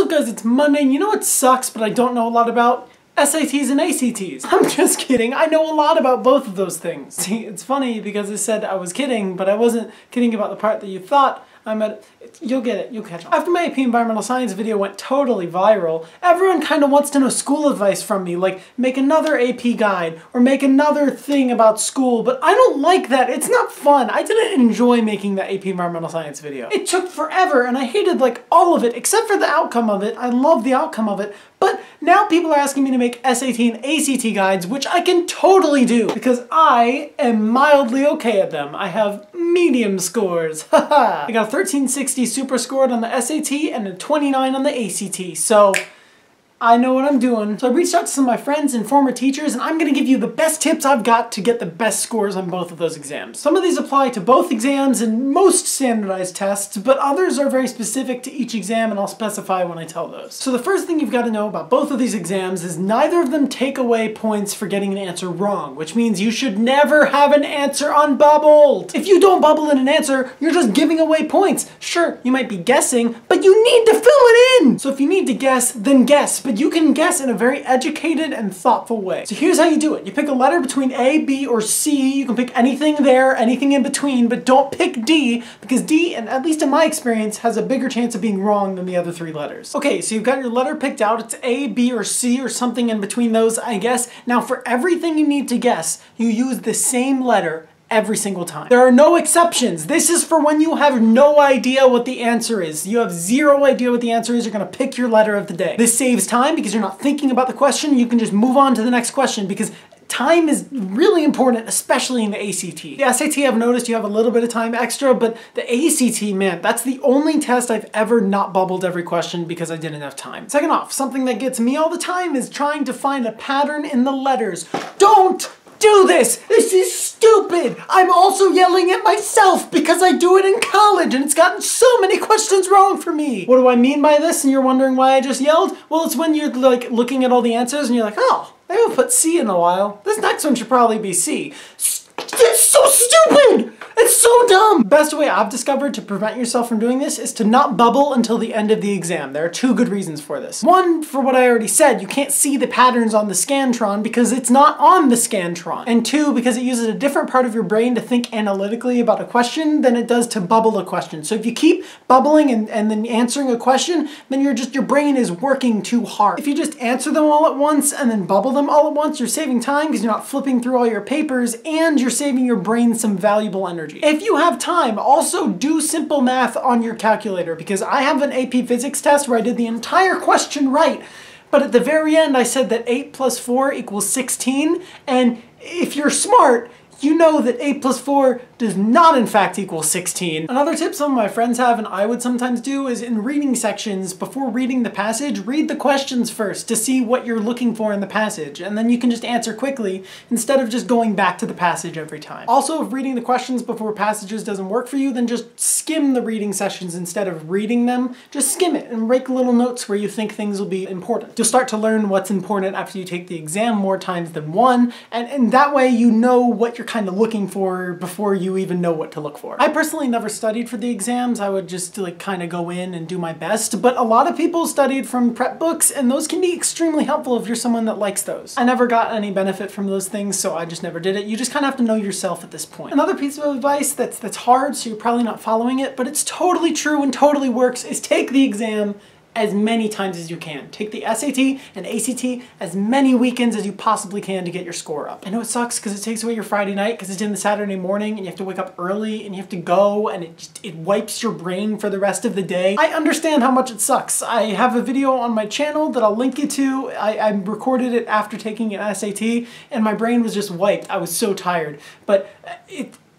up guys, it's Monday, and you know what sucks but I don't know a lot about? SATs and ACTs. I'm just kidding, I know a lot about both of those things. See, it's funny because I said I was kidding, but I wasn't kidding about the part that you thought I meant. You'll get it, you'll catch on. After my AP Environmental Science video went totally viral, everyone kind of wants to know school advice from me, like make another AP guide or make another thing about school, but I don't like that. It's not fun. I didn't enjoy making that AP Environmental Science video. It took forever and I hated like all of it except for the outcome of it. I love the outcome of it, but now people are asking me to make SAT and ACT guides, which I can totally do because I am mildly okay at them. I have medium scores. Haha. I got a 1360 super scored on the SAT and a 29 on the ACT, so I know what I'm doing. So I reached out to some of my friends and former teachers, and I'm gonna give you the best tips I've got to get the best scores on both of those exams. Some of these apply to both exams and most standardized tests, but others are very specific to each exam, and I'll specify when I tell those. So the first thing you've got to know about both of these exams is neither of them take away points for getting an answer wrong, which means you should never have an answer unbubbled. If you don't bubble in an answer, you're just giving away points. Sure, you might be guessing, but you need to fill it in! So if you need to guess, then guess. But you can guess in a very educated and thoughtful way. So here's how you do it. You pick a letter between A, B, or C. You can pick anything there, anything in between, but don't pick D, because D, and at least in my experience, has a bigger chance of being wrong than the other three letters. Okay, so you've got your letter picked out. It's A, B, or C, or something in between those, I guess. Now for everything you need to guess, you use the same letter every single time. There are no exceptions. This is for when you have no idea what the answer is. You have zero idea what the answer is, you're gonna pick your letter of the day. This saves time because you're not thinking about the question. You can just move on to the next question because time is really important, especially in the ACT. The SAT, I've noticed you have a little bit of time extra, but the ACT, man, that's the only test I've ever not bubbled every question because I didn't have time. Second off, something that gets me all the time is trying to find a pattern in the letters. Don't do this! This is stupid! I'm also yelling at myself because I do it in college and it's gotten so many questions wrong for me. What do I mean by this? And you're wondering why I just yelled? Well, it's when you're like looking at all the answers and you're like, oh, I haven't put C in a while. This next one should probably be C. It's so stupid! It's so dumb! Best way I've discovered to prevent yourself from doing this is to not bubble until the end of the exam. There are two good reasons for this. One, for what I already said, you can't see the patterns on the Scantron because it's not on the Scantron. And two, because it uses a different part of your brain to think analytically about a question than it does to bubble a question. So if you keep bubbling and then answering a question, then your brain is working too hard. If you just answer them all at once and then bubble them all at once, you're saving time because you're not flipping through all your papers and you're saving your brain some valuable energy. If you have time, also do simple math on your calculator because I have an AP Physics test where I did the entire question right, but at the very end I said that 8 plus 4 equals 16, and if you're smart, you know that 8 plus 4 does not in fact equal 16. Another tip some of my friends have and I would sometimes do is in reading sections, before reading the passage, read the questions first to see what you're looking for in the passage, and then you can just answer quickly instead of just going back to the passage every time. Also, if reading the questions before passages doesn't work for you, then just skim the reading sessions instead of reading them. Just skim it and make little notes where you think things will be important. You'll start to learn what's important after you take the exam more times than one, and that way you know what you're kind of looking for before you even know what to look for. I personally never studied for the exams. I would just like kind of go in and do my best, but a lot of people studied from prep books and those can be extremely helpful if you're someone that likes those. I never got any benefit from those things, so I just never did it. You just kind of have to know yourself at this point. Another piece of advice that's hard, so you're probably not following it, but it's totally true and totally works, is take the exam as many times as you can. Take the SAT and ACT as many weekends as you possibly can to get your score up. I know it sucks because it takes away your Friday night because it's in the Saturday morning and you have to wake up early and you have to go and it wipes your brain for the rest of the day. I understand how much it sucks. I have a video on my channel that I'll link you to. I recorded it after taking an SAT and my brain was just wiped. I was so tired, but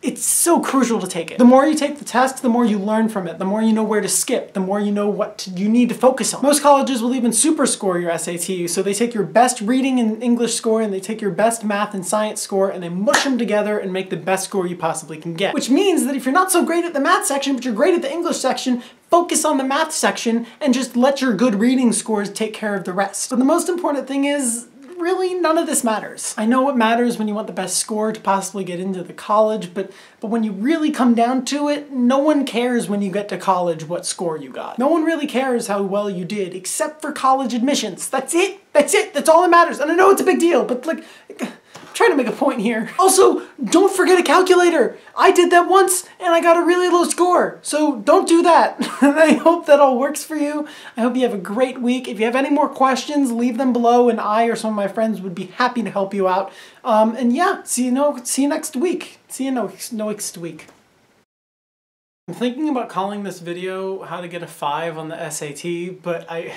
it's so crucial to take it. The more you take the test, the more you learn from it, the more you know where to skip, the more you know what you need to focus on. Most colleges will even super score your SAT, so they take your best reading and English score and they take your best math and science score and they mush them together and make the best score you possibly can get. Which means that if you're not so great at the math section, but you're great at the English section, focus on the math section and just let your good reading scores take care of the rest. But the most important thing is, really none of this matters. I know it matters when you want the best score to possibly get into the college, but when you really come down to it, no one cares when you get to college what score you got. No one really cares how well you did, except for college admissions. That's it. That's it. That's all that matters. And I know it's a big deal, but like, I'm trying to make a point here. Also, don't forget a calculator. I did that once and I got a really low score. So don't do that. I hope that all works for you. I hope you have a great week. If you have any more questions, leave them below and I or some of my friends would be happy to help you out. And yeah, see you next week. See you next week. I'm thinking about calling this video how to get a 5 on the SAT, but I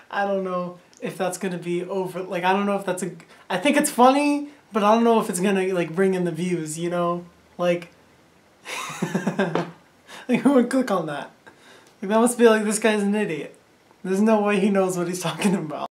don't know if that's gonna be over, like, I don't know if that's I think it's funny, but I don't know if it's gonna, like, bring in the views, you know? Like, like, who would click on that? Like, that must be like, this guy's an idiot. There's no way he knows what he's talking about.